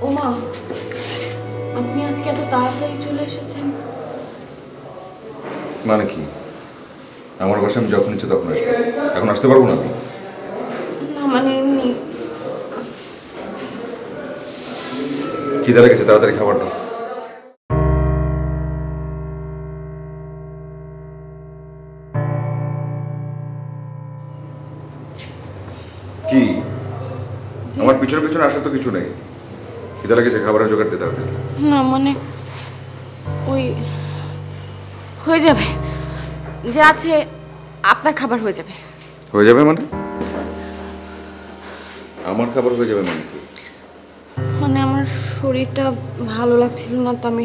ওমা, আপনি আজকে এত তাড়াতাড়ি চলে এসেছেন? মানে কি? আমার বাসায় আমি যখন ইচ্ছে তখন আসবো। এখন আসতে পারবো না? না মানে এমনি। খিদে লেগেছে, তাড়াতাড়ি খাবার দাও। কি আমার পিছনে পিছনে আসার তো কিছু নেই। খিদে লেগেছে, খাবারের জোগাড় দিতে হবে। না মানে ওই হয়ে যাবে, যে আছে আপনার খাবার হয়ে যাবে। হয়ে যাবে মানে? আমার খাবার হয়ে যাবে মানে কি? মানে আমার শরীরটা ভালো লাগছিল না, তো আমি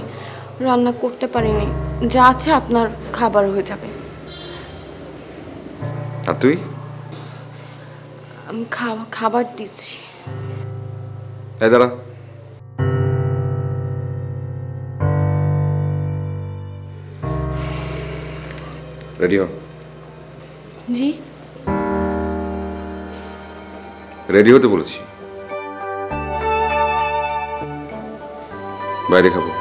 রান্না করতে পারিনি। যা আছে আপনার খাবার হয়ে যাবে। আর তুই? আমি খাবার দিচ্ছি। এই দাঁড়া। রেডি হ। জি? রেডি হতে বলেছি। বাইরে খাবো।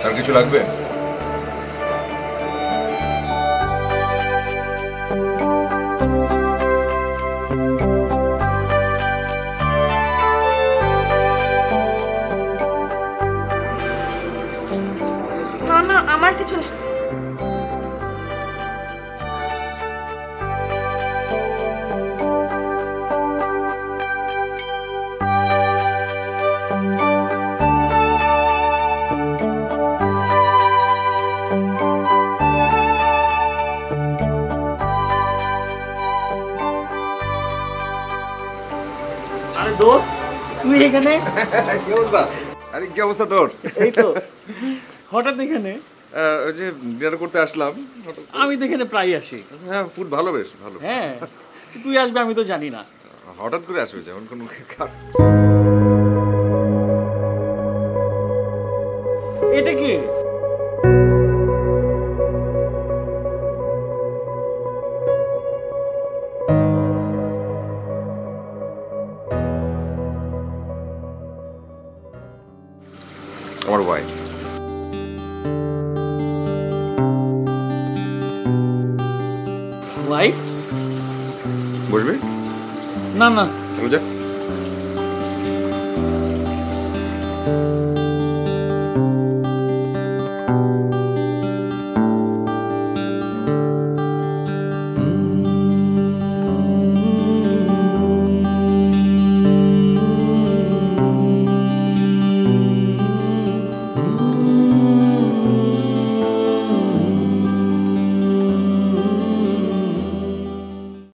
আর কিছু লাগবে? না না, আমার কিছু না। আরে দোস্ত, তুই এখানে? কি অবস্থা? আরে কি অবস্থা তোর? এই তো হঠাৎ এখানে। ওই যে ডিনার করতে আসলাম। আমি তো এখানে প্রায় আসি। হ্যাঁ, ফুড ভালো, বেশ ভালো। হ্যাঁ, তুই আসবে আমি তো জানি না। হঠাৎ করে আসবে, যেমন কোনো এটা কি? আমার ওয়াইফ। ওয়াইফ? বসবে? না না, চলো যা।